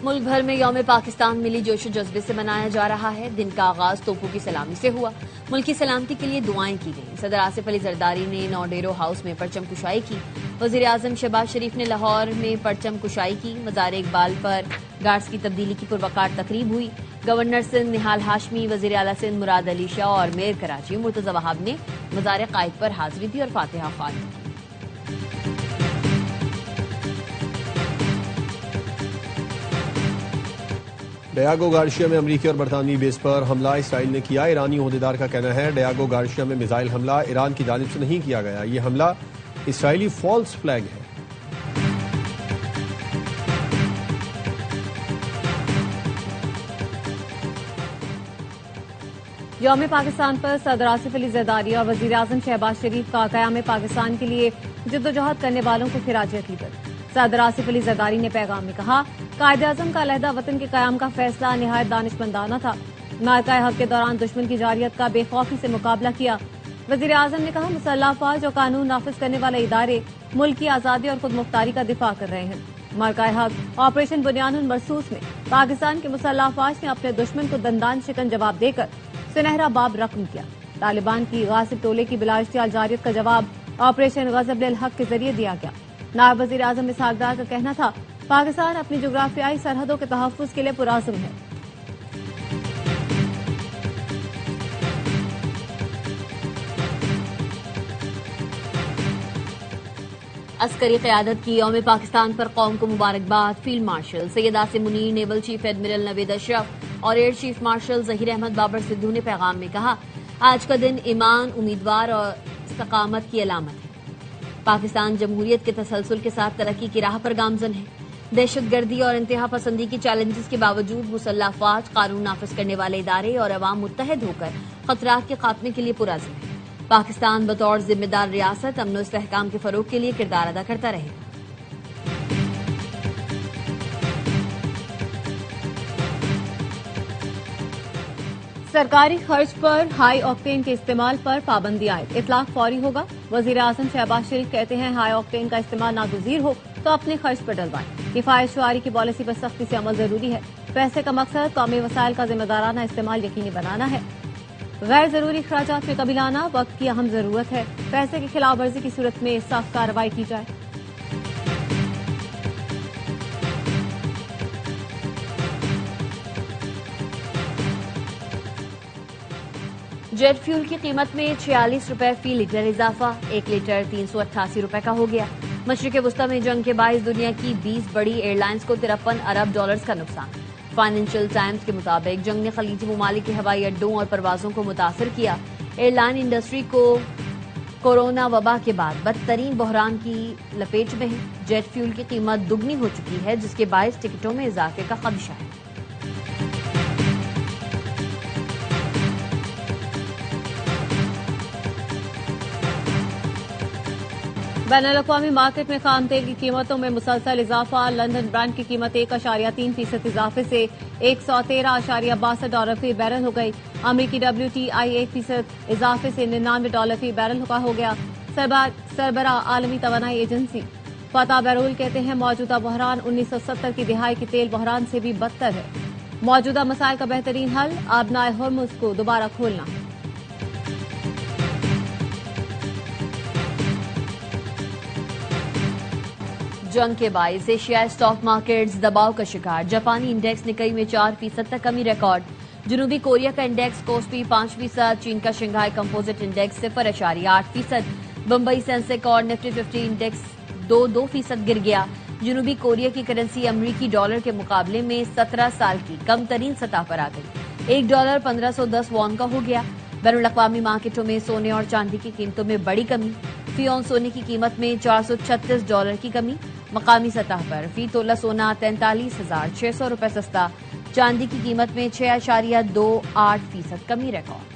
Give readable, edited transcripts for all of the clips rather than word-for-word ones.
ملک بھر میں یوم پاکستان ملی جوش و جذبے سے منایا جا رہا ہے۔ دن کا آغاز توپوں کی سلامی سے ہوا۔ ملک کی سلامتی کے لیے دعائیں کی گئیں۔ صدر آصف علی زرداری نے نوڈیرو ہاؤس میں پرچم کشائی کی۔ وزیر اعظم شہباز شریف نے لاہور میں پرچم کشائی کی۔ مزار اقبال پر گارڈز کی تبدیلی کی پروقار تقریب ہوئی۔ گورنر سندھ نہال ہاشمی، وزیر اعلیٰ سندھ مراد علی شاہ اور میئر کراچی مرتضی وہاب نے مزار قائد پر حاضری دی اور فاتحہ خوانی کی۔ ڈیاگو گارشیا میں امریکی اور برطانوی بیس پر حملہ اسرائیل نے کیا۔ ایرانی عہدیدار کا کہنا ہے ڈیاگو گارشیا میں میزائل حملہ ایران کی جانب سے نہیں کیا گیا، یہ حملہ اسرائیلی فالس فلیگ ہے۔ یوم پاکستان پر صدر آصف علی زرداری اور وزیر اعظم شہباز شریف کا قیام پاکستان کے لیے جدوجہد کرنے والوں کو خراج عقیدت۔ صدر آصف علی زرداری نے پیغام میں کہا، قائد اعظم کا علیحدہ وطن کے قیام کا فیصلہ نہایت دانشمندانہ تھا۔ معرکہ حق کے دوران دشمن کی جارحیت کا بے خوفی سے مقابلہ کیا۔ وزیر اعظم نے کہا، مسلح افواج اور قانون نافذ کرنے والے ادارے ملک کی آزادی اور خود مختاری کا دفاع کر رہے ہیں۔ معرکہ حق آپریشن بنیان المرصوص میں پاکستان کے مسلح افواج نے اپنے دشمن کو دندان شکن جواب دے کر سنہرا باب رقم کیا۔ طالبان کی غاصب ٹولے کی بلا اشتعال جارحیت کا جواب آپریشن غضب للحق کے ذریعے دیا گیا۔ نائب وزیر اعظم اسحاق ڈار کا کہنا تھا، پاکستان اپنی جغرافیائی سرحدوں کے تحفظ کے لیے پرعزم ہے۔ عسکری قیادت کی یوم پاکستان پر قوم کو مبارکباد۔ Field marshal Syed Asim Munir, naval chief admiral Naveed Ashraf اور air chief marshal Zaheer Ahmad Babar Sidhu نے پیغام میں کہا، آج کا دن ایمان، امیدوار اور استقامت کی علامت ہے۔ پاکستان جمہوریت کے تسلسل کے ساتھ ترقی کی راہ پر گامزن ہے۔ دہشت گردی اور انتہا پسندی کی چیلنجز کے باوجود مسلح افواج، قانون نافذ کرنے والے ادارے اور عوام متحد ہو کر خطرات کے خاتمے کے لیے پرعزم ہے۔ پاکستان بطور ذمہ دار ریاست امن و استحکام کے فروغ کے لیے کردار ادا کرتا رہے گا۔ سرکاری خرچ پر ہائی آکٹین کے استعمال پر پابندی عائد، اطلاق فوری ہوگا۔ وزیر اعظم شہباز شریف کہتے ہیں، ہائی آکٹین کا استعمال ناگزیر ہو تو اپنے خرچ پر ڈلوائیں۔ کفایت شعاری کی پالیسی پر سختی سے عمل ضروری ہے۔ پیسے کا مقصد قومی وسائل کا ذمہ دارانہ استعمال یقینی بنانا ہے۔ غیر ضروری اخراجات میں کمی لانا وقت کی اہم ضرورت ہے۔ پیسے کی خلاف ورزی کی صورت میں سخت کارروائی کی جائے۔ جیٹ فیول کی قیمت میں 46 روپے فی لیٹر اضافہ، 1 لیٹر 388 روپے کا ہو گیا۔ مشرق وسطی میں جنگ کے باعث دنیا کی 20 بڑی ایئر لائنز کو 53 ارب ڈالرز کا نقصان۔ فائنینشل ٹائمز کے مطابق جنگ نے خلیجی ممالک کے ہوائی اڈوں اور پروازوں کو متاثر کیا۔ ایئر لائن انڈسٹری کو کورونا وبا کے بعد بدترین بحران کی لپیٹ میں ہے۔ جیٹ فیول کی قیمت دگنی ہو چکی ہے، جس کے باعث ٹکٹوں میں اضافے کا خدشہ ہے۔ بین الاقوامی مارکیٹ میں خام تیل کی قیمتوں میں مسلسل اضافہ۔ لندن برانڈ کی قیمت 1.3% اضافے سے 113.62 ڈالر فی بیرل ہو گئی۔ امریکی WTI 1% اضافے سے 99 ڈالر فی بیرل کا ہو گیا۔ سربراہ عالمی توانائی ایجنسی فتح بیرول کہتے ہیں، موجودہ بحران 1970 کی دہائی کے تیل بحران سے بھی بدتر ہے۔ موجودہ مسائل کا بہترین حل آبنائے ہرمز کو دوبارہ کھولنا ہے۔ جنگ کے باعث ایشیائی اسٹاک مارکیٹس دباؤ کا شکار۔ جاپانی انڈیکس نکئی میں 4% تک کمی ریکارڈ۔ جنوبی کوریا کا انڈیکس کوسپی 5%، چین کا Shanghai composite index 0.8%، Bombay Sensex اور نفٹی 50 انڈیکس 2% گر گیا۔ جنوبی کوریا کی کرنسی امریکی ڈالر کے مقابلے میں 17 سال کی کم ترین سطح پر آ گئی، $1 1510 وون کا ہو گیا۔ بین الاقوامی مارکیٹوں میں سونے اور چاندی کی قیمتوں میں بڑی کمی۔ فی اونس سونے کی قیمت میں $436 کی کمی۔ مقامی سطح پر فی تولہ سونا 43,600 روپے سستا، چاندی کی قیمت میں 6.28% کمی ریکارڈ۔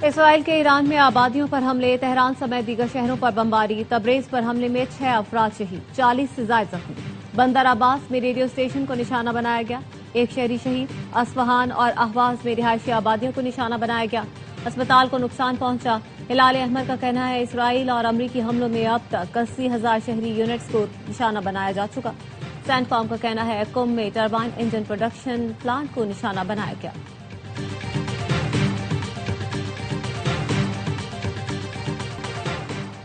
اسرائیل کے ایران میں آبادیوں پر حملے، تہران سمیت دیگر شہروں پر بمباری۔ تبریز پر حملے میں 6 افراد شہید، 40 سے زائد زخمی۔ بندر عباس میں ریڈیو اسٹیشن کو نشانہ بنایا گیا، 1 شہری شہید۔ اصفہان اور اہواز میں رہائشی آبادیوں کو نشانہ بنایا گیا، اسپتال کو نقصان پہنچا۔ ہلال احمد کا کہنا ہے اسرائیل اور امریکی حملوں میں اب تک 80,000 شہری یونٹس کو نشانہ بنایا جا چکا. سینٹ فارم کا کہنا ہے قم میں ٹربائن انجن پروڈکشن پلانٹ کو نشانہ بنایا گیا.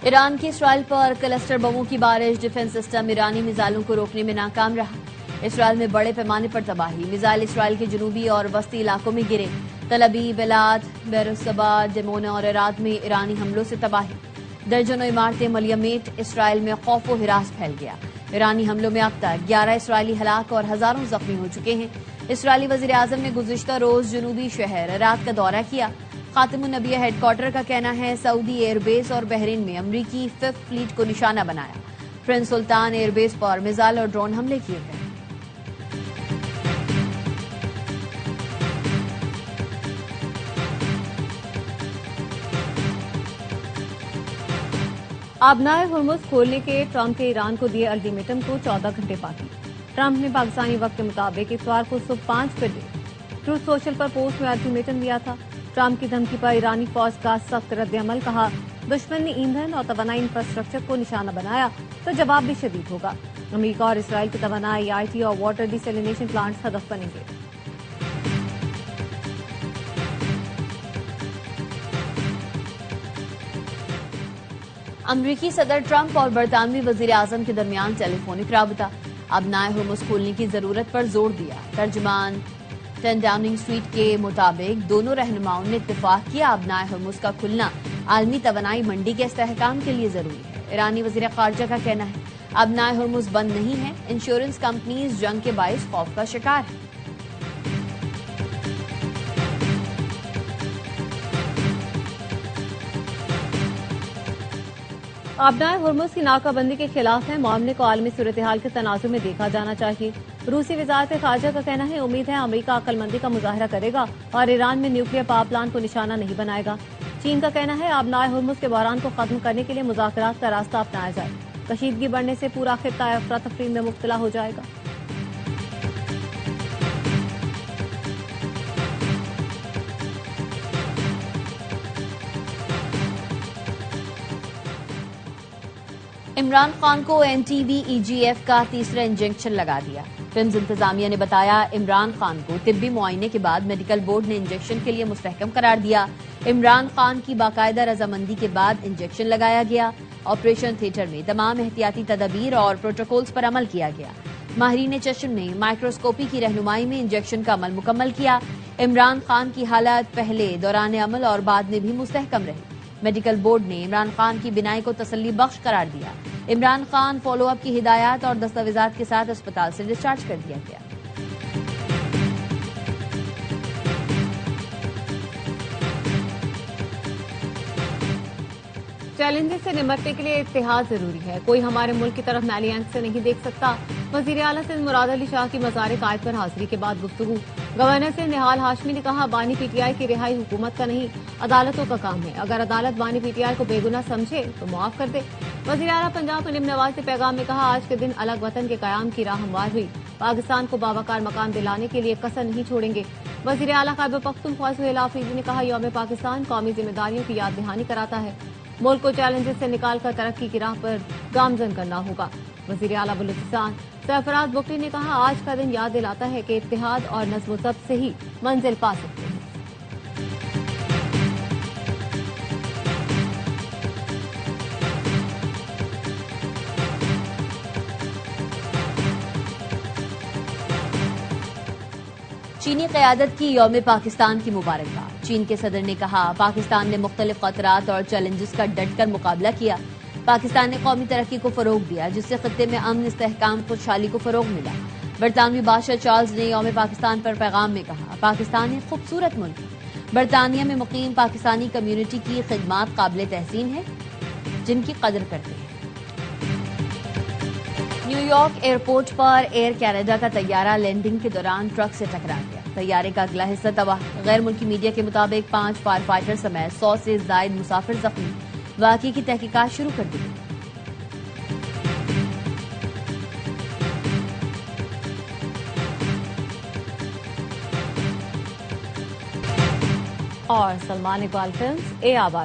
ایران کی اسرائیل پر کلسٹر بموں کی بارش. ڈیفنس سسٹم ایرانی میزائلوں کو روکنے میں ناکام رہا. اسرائیل میں بڑے پیمانے پر تباہی. میزائل اسرائیل کے جنوبی اور وسطی علاقوں میں گرے. تل ابیب، ایلات، بیروسبا، ڈیمونا اور ایراد میں ایرانی حملوں سے تباہی. درجنوں عمارتیں ملیمیٹ. اسرائیل میں خوف و ہراس پھیل گیا. ایرانی حملوں میں اب تک 11 اسرائیلی ہلاک اور ہزاروں زخمی ہو چکے ہیں. اسرائیلی وزیر اعظم نے گزشتہ روز جنوبی شہر ایراد کا دورہ کیا. خاتم النبیہ ہیڈ کوارٹر کا کہنا ہے سعودی ایئر بیس اور بحرین میں امریکی 5th فلیٹ کو نشانہ بنایا. پرنس سلطان ایئر بیس پر میزائل اور ڈرون حملے کیے گئے. آبنائے ہرمز کھولنے کے ٹرمپ کے ایران کو دیے الٹیمیٹم کو 14 گھنٹے باقی. ٹرمپ نے پاکستانی وقت کے مطابق اتوار کو صبح 5 بجے ٹروتھ سوشل پر پوسٹ میں الٹیمیٹم دیا تھا. ٹرمپ کی دھمکی پر ایرانی فوج کا سخت رد عمل. کہا دشمن نے ایندھن اور توانائی انفراسٹرکچر کو نشانہ بنایا تو جواب بھی شدید ہوگا. امریکہ اور اسرائیل کی توانائی، IT اور واٹر ڈی سیلینیشن پلانٹس ہدف بنیں گے. امریکی صدر ٹرمپ اور برطانوی وزیر اعظم کے درمیان ٹیلی فونک رابطہ. آبنائے ہرمز کھولنے کی ضرورت پر زور دیا. ترجمان 10 ڈاؤننگ اسٹریٹ کے مطابق دونوں رہنماؤں نے اتفاق کیا آبنائے ہرمز کا کھلنا عالمی توانائی منڈی کے استحکام کے لیے ضروری ہے. ایرانی وزیر خارجہ کا کہنا ہے آبنائے ہرمز بند نہیں ہے. انشورنس کمپنیز جنگ کے باعث خوف کا شکار ہیں. آبنائے ہرمز کی ناکہ بندی کے خلاف ہے. معاملے کو عالمی صورتحال کے تناظر میں دیکھا جانا چاہیے. روسی وزارت خارجہ کا کہنا ہے امید ہے امریکہ عقل مندی کا مظاہرہ کرے گا اور ایران میں نیوکلیئر پاور پلانٹ کو نشانہ نہیں بنائے گا. چین کا کہنا ہے آبنائے ہرمز کے بحران کو ختم کرنے کے لیے مذاکرات کا راستہ اپنایا جائے. کشیدگی بڑھنے سے پورا خطہ افراتفری میں مبتلا ہو جائے گا. عمران خان کو NTV-EGF کا تیسرا انجیکشن لگا دیا. فلمز انتظامیہ نے بتایا عمران خان کو طبی معائنے کے بعد میڈیکل بورڈ نے انجیکشن کے لیے مستحکم قرار دیا. عمران خان کی باقاعدہ رضامندی کے بعد انجیکشن لگایا گیا. آپریشن تھیٹر میں تمام احتیاطی تدابیر اور پروٹوکولز پر عمل کیا گیا. ماہرین چشم نے مائکروسکوپی کی رہنمائی میں انجیکشن کا عمل مکمل کیا. عمران خان کی حالت پہلے، دوران عمل اور بعد میں بھی مستحکم رہی. میڈیکل بورڈ نے عمران خان کی بینائی کو تسلی بخش قرار دیا. عمران خان فالو اپ کی ہدایات اور دستاویزات کے ساتھ اسپتال سے ڈسچارج کر دیا گیا. چیلنجز سے نمٹنے کے لیے اتحاد ضروری ہے. کوئی ہمارے ملک کی طرف میلی آنکھ سے نہیں دیکھ سکتا. وزیر اعلیٰ سندھ مراد علی شاہ کی مزار قائد پر حاضری کے بعد گفتگو. گورنر سندھ نہال ہاشمی نے کہا بانی PTI کی رہائی حکومت کا نہیں عدالتوں کا کام ہے. اگر عدالت بانی PTI کو بے گناہ سمجھے تو معاف کر دے. وزیر اعلیٰ پنجاب منیب نواز نے پیغام میں کہا آج کے دن الگ وطن کے قیام کی راہ ہموار ہوئی. پاکستان کو باوقار مقام دلانے کے لیے کسر نہیں چھوڑیں گے. وزیر اعلیٰ خیبر پختونخوا سہیل آفریدی نے کہا یوم پاکستان قومی ذمہ داریوں کی یاد دہانی کراتا ہے. ملک کو چیلنجز سے نکال کر ترقی کی راہ پر گامزن کرنا ہوگا. وزیر اعلیٰ بلوچستان سرفراز بکری نے کہا آج کا دن یاد دلاتا ہے کہ اتحاد اور نظم و ضبط سے ہی منزل پا سکتے ہیں. چینی قیادت کی یوم پاکستان کی مبارکباد. چین کے صدر نے کہا پاکستان نے مختلف خطرات اور چیلنجز کا ڈٹ کر مقابلہ کیا. پاکستان نے قومی ترقی کو فروغ دیا جس سے خطے میں امن، استحکام، خوشحالی کو فروغ ملا. برطانوی بادشاہ چارلز نے یوم پاکستان پر پیغام میں کہا پاکستان ایک خوبصورت ملک ہے. برطانیہ میں مقیم پاکستانی کمیونٹی کی خدمات قابل تحسین ہیں جن کی قدر کرتے ہیں. نیو یارک ایئرپورٹ پر ایئر کینیڈا کا طیارہ لینڈنگ کے دوران ٹرک سے ٹکرا گیا. طیارے کا اگلا حصہ تباہ. غیر ملکی میڈیا کے مطابق 5 فائر فائٹر سمیت 100 سے زائد مسافر زخمی. واقعے کی تحقیقات شروع کر دی گئی. اور سلمان اقبال فلمز، اے آبا